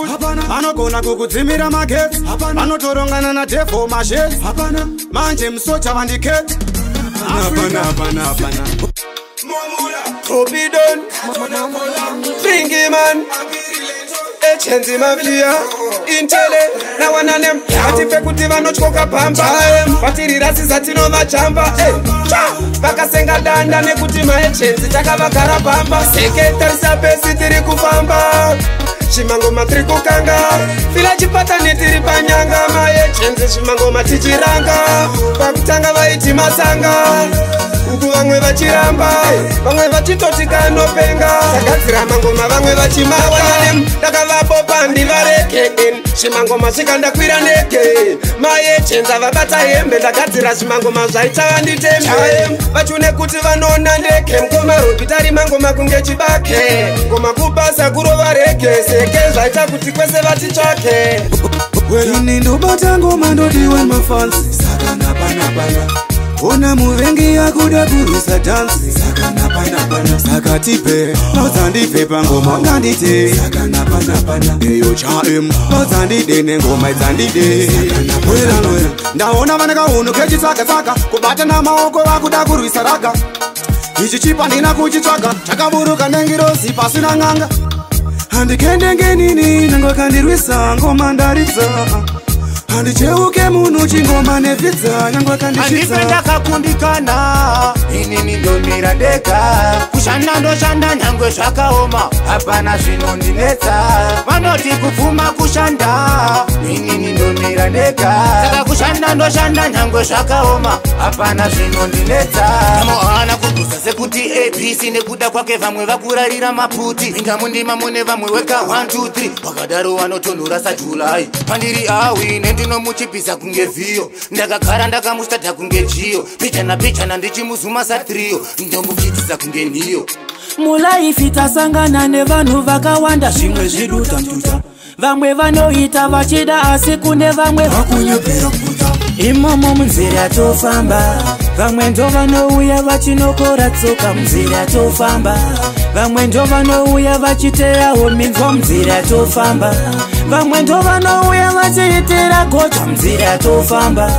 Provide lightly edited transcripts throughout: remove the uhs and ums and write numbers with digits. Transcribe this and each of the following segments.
kuti vanogona kukudzimira magetsi vanotorongana nadevho mashedzi manje musocha vandiketi Topidon Fingiman Echenzi mafia Intele Na wananem Ati pekuti vanochkoka pamba Patiri rasi zatino machamba Baka senga danda nekuti maechenzi Taka vakara pamba Seketari sapesi tiri kufamba Shimango matri kukanga Fila chipata nitiri panyanga Maechenzi shimango matichiranga Pakutanga vaiti masanga Uku vamwe vachiramba Vamwe vachitoti kanopenga Sakadzira mangoma vamwe vachimaka Ndakavapopa ndivareke Shimangoma shikandakwira ndeke Maechenza vabata hembe Ndakadzira shimangoma zvaita vanditembe Vachune kuti vanona ndeke Mkoma rupitari mangoma kunge chibake Ngoma kupasa kurova reke Seke zvaita kuti kwese vachitsvake Ini ndobata ngoma ndodiwe mafansi Saka napanapana Ona muvengi yakuda kurusa dansi Saka napanapana Saka tipe Nozandipe pangoma ngandite Saka napanapana Eyo chaim Nozandide nengoma izandide Saka napanapana Ndaona vanaka unu kechi saka Kubata na maoko wakuda kurusa raga Ichi chipa nina kuchitsvaga Chakaburuka nengirosi pasina nganga Handikendenge nini Nango kandirwisa ngoma ndaritsa Handicheuke munu chingoma nevitsa Nyangwa kandishitsa Handipenda kakundikana Inini ndomira deka Kushanda ndoshanda nyangwe zvakaoma Hapana zvinondinetsa Vanoti kupfuma kushanda Inini ndomira deka Saka kushanda ndoshanda nyangwe zvakaoma Hapana zvinondinetsa Namohana kudusa sekuti ABC Nekuda kwake vamwe vakurarira maputi Inga mundima mune vamwe weka 1, 2, 3 Wakadaro wanotonhura saJulai Pandiri awine ndinomuchipisa kunge vhiyo Ndakagara ndakamustada kunge jiyo Pichana ndichimuzuma satrio Ndomuchitisa kunge niyo Mulaifi tasangana nevanhu vakawanda Zvimwe zviduta mtuta Vamwe vanoita vachida asi kune vamwe vakunyepera kuta Imomo munzira tofamba Vamwe ndo vanouya vachinokora tsoka munzira tofamba Vamwe ndo vanouya vachiteyawo minzwa munzira tofamba Vamwe ndo vanouya vachiitira gota munzira tofamba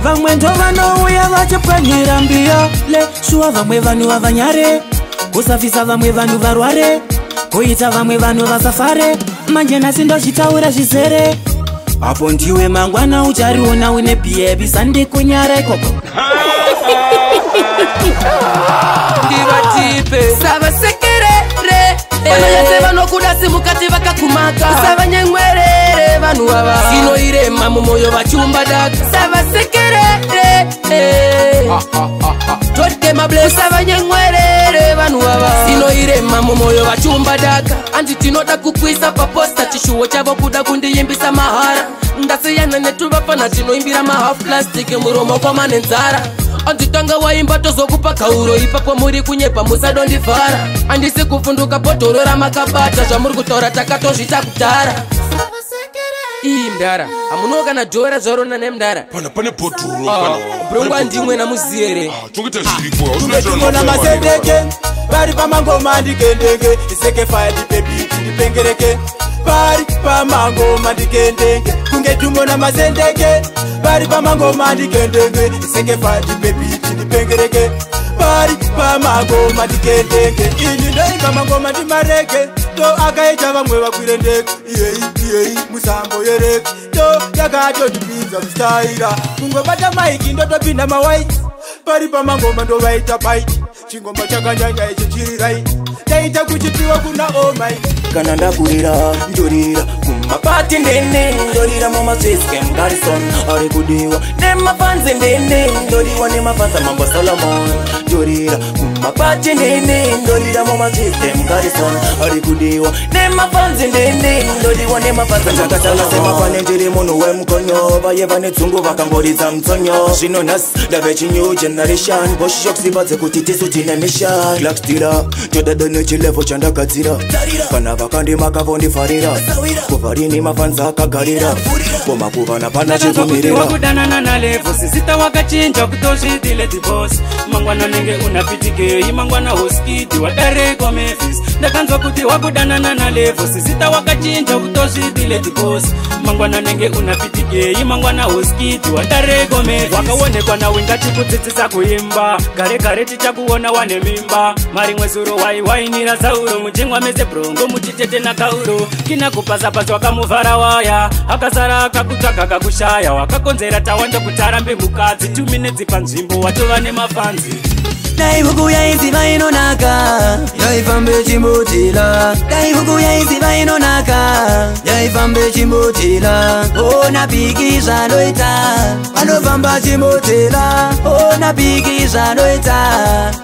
Vamwe ndo vanouya vachipwanyira mbiya le shuwa vamwe vanhu vavanyare Kusafisa vamwe vanhu varware Kuita vamwe vanhu vasafare Manje nasi ndochitaura zvizere Apo ndiwe mangwana uchariona une biebi sandi kunyara ikoko Ndivatipe Sava sekerere Vanoyase vanokuda simukati vakakumaka Sava nyengwerere vanhu vava Sinoirema mumoyo vachumba daka Sava sekerere Totke mabless Sava nyengwerere vanhu vava Sinoirema mumoyo vachumba daka Andi tinoda kukwisa paposta Chishuwo chavo kuda kundiyimbisa mahara Ndasiyana netuvapana tinoimbira mahalf plastic Muromo kwa manenzara Anditanga waimba tozokupa kauro Ipapo muri kunyepa musadondivhara Andisi kufunduka bhodhoro ramakabata Zvamuri kutaura takatozvita kudhara Ii mdara Hamunoka na dhora zvarona nemdara Pane bhodhoro Brongwa ndimwe namuziere Chongeta zvirikwa Kumetimona mazendeke Bari pamangoma ndigendenge Iseke fire dipebiti ndipengereke Bari pamangoma ndigendenge Kungetumona mazendeke Bari pamangoma ndigendenge Iseke fire dipebiti ndipengereke Bari pamangoma ndigendenge Ini ndoimba mangoma ndimareke To akaita vamwe vakwire ndeke Iyei musambo yereke To yakatondipinza mustaira Kungobata maiki ndotopinda mawaiti Pari pamangoma ndovaita baiti Chingoma chakanyanya ichi chiri right Taita kuchipiwa kuna almighty Kana ndakurira ndorira kumapati ndene ndorira mumasystem Garrison ari kudiwa nemafanzi ndene ndoriwa nemafanza mambo Solomon ndorira kumapati ndene ndorira mumasystem Garrison ari kudiwa nemafanzi ndene ndoriwa nemafanza ndakatala semafane ndiri munhu wemkonyo vaye vane dzungu vakangoridza mutsonyo zvino nhasi ndave chinew generation boshishokuzivadze kuti tisu tine mission blackstira todada nechilevo chandagadzira kana vakandimakavondifarira kuvarini mafanza akagarira koma kuvana pana chikumirira wakudanana nalevo sisita wakachinja kutozvidile divorce mangwana nenge unapitike ngei mangwana hoskiti wadareko Memphis ndakanzwa kuti wakudanana na Levos zita wakachinja kutozvitile tikosi mangwana nenge unapitikei mangwana hoskiti wadareko Memphis wakaonekwa nawe ngatikudzidzisa kuimba gare gare tichakuona wane mimba mari mwezuro waiwainira zauro mujengwa meze brongo muchitete na kauro kina kupasapasa wakamuvhara waya akazara akakutsvaga kakushaya wakakonzera tawanda kutarambe mukadzi 2 minutes panzvimbo watova nemafanzi dai huku yaiziva inonaka yaifambe chimbotela dai huku yaiziva inonaka yaifambe chimbotela ona bigi zvanoita anofamba chimbotela ona bigi zvanoita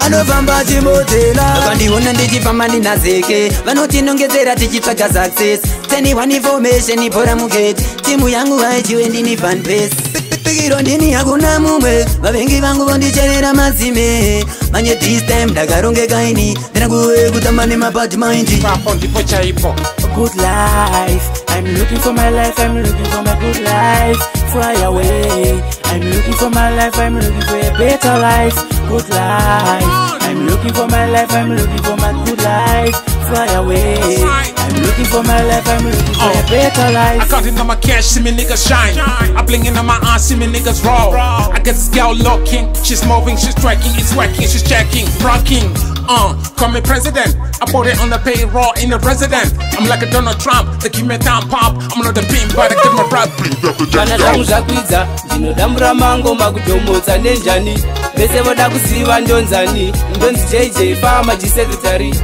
anofamba chimbotela vandiona ndichifamba ndinazeke vanotinongedzera tichitsvaga success 21 information bora mugeti timu yangu vaichiwe ndini fanbase pikiro ndini hakuna mumwe vavengi vangu vondicherera mazime manye this time ndakarongekaini ndinakuwe kutamba nemapati maindi papo ndipo chaipo good life I'm looking for my life I'm looking for my good life fly away I'm looking for my life I'm looking for a better life good life I'm looking for my life I'm looking for my good life fly away I'm looking for my life I'm looking for a better life I counting on my cash, see me niggas shine. I blinking on my eyes, see me niggas roll. I get this girl looking, she's moving, she's tracking, it's working, she's checking, rocking. Call me president. I put it on the payroll in the resident. I'm like a Donald Trump, they give me time pop. I'm not the pimp, but I give my rap. Kana zvangu zvakwidza ndinodambura mango makutomodza nenjani vese voda kuziva ndonzani ndonzi JJ Farmer Secretary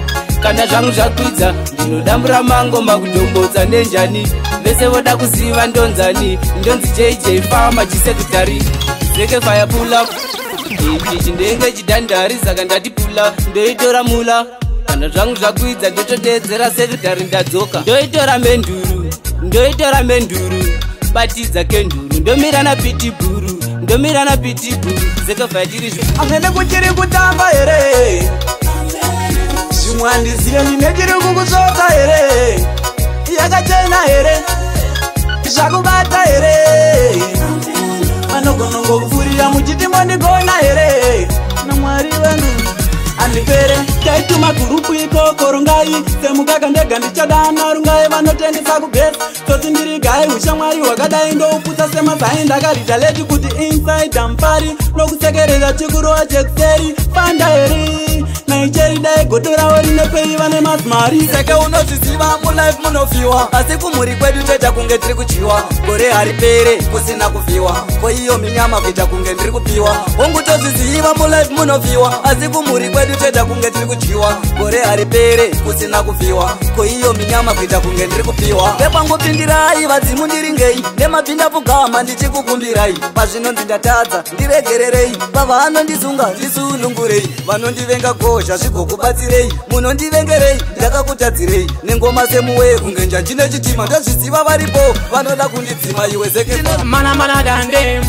kana zvangu zvakwidza ndinodambura mango makutomodza nenjani vese voda kuziva ndonzani ndonzi JJ Farmer Secretary zeke fire pull up ichi ndenge chidhandari saka ndatipula ndoitora mula kana zvangu zvakwidza ndotodedzera secretary ndadzoka ndoitora menduru batidza kenduru ndomira na pitiburu zekafajiri amene kuchiri kutamba here zvimwandizive ndinechiri kukuzota here yakachena here zvakubata here vanogona ngokupfurira muchitimbo ndigona here namwari wenu andipere taituma gurupu ikoko rungai semukaka ndega ndichadana rungai vanotendesa kugesi toti ndiri gai ushamwari hwakadai ndouputsa semazai ndakarita leti kuti inside ampari nokusekerera chikurowa chekuseri fanda heri naicheri dai goto ravo rinepei vane mazimari seke unozviziva mulife munofiwa asi kumhuri kwedu toita kunge tiri kuchiwa gore haripere kusina kufiwa koiyo minyama kuita kunge ndiri kupiwa ungutozviziva mulife munofiwa asi kumhuri kwedu toita kunge tiri kuchiwa gore haripere kusina kufiwa koiyo minyama kuita kunge ndiri kupiwa pepangopindirai vadzimu ndiringei nemapinda pugama ndichikukumbirai pazvinonzi ndatadza ndiregererei pavanondizunga ndisunungurei vanondivenga gozha zvigokubatsirei munondivengerei ndakakutadzirei nengoma semuwee kunge njanjine chitima ndozviziva varipo vanoda kundidzima iwe mana dande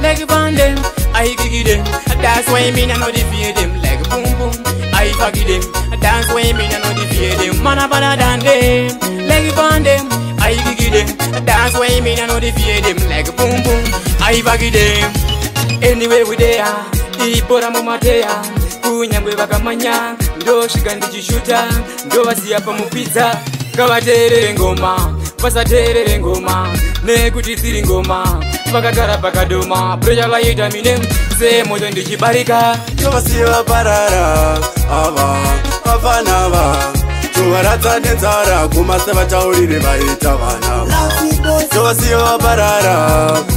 like bande I kick them that's why me no defeat them like boom boom I fuck them that's why me no defeat them mana dande like bande I kick them that's why me no defeat them like boom boom I fuck them anyway we there ibora mumatea kunyangwe vakamanya ndosvika ndichishuta ndovasiya pamupidza ngavateerere ngoma vasateerere ngoma nekuti dziri ngoma vakagara pakadoma purecha vaita mine semoto ndichibarika tovasiya parara ava vafanava tovaradza nenzara kumase vataurire vaita vanava tovasiya vaparara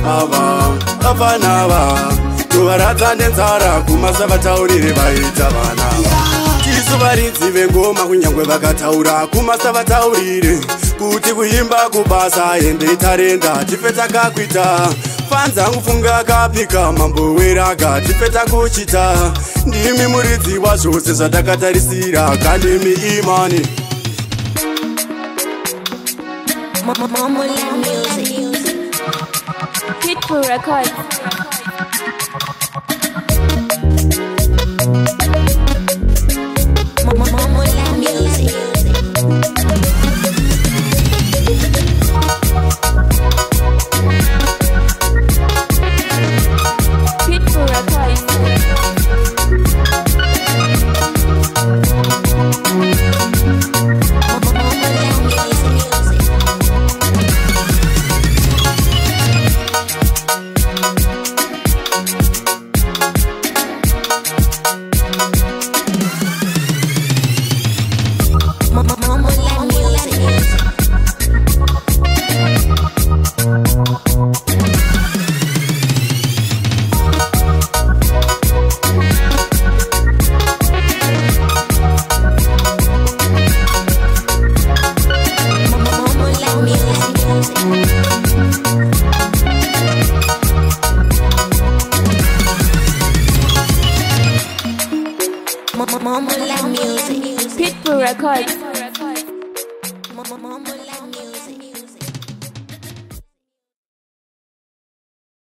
ava vafanava tovaradza nenzara kumase vataurire vaita vanava tisu varidzi vengoma kunyangwe vakataura kumasa vataurire kuti kuimba kubasa ende tarenda tifeta kakwita fanzangu funga kapika mambo weraga tifeta kuchita ndimi muridzi wazvose zvatakatarisira kandimi imani Pitbull Records. Pitbull Records. Pitbull Records.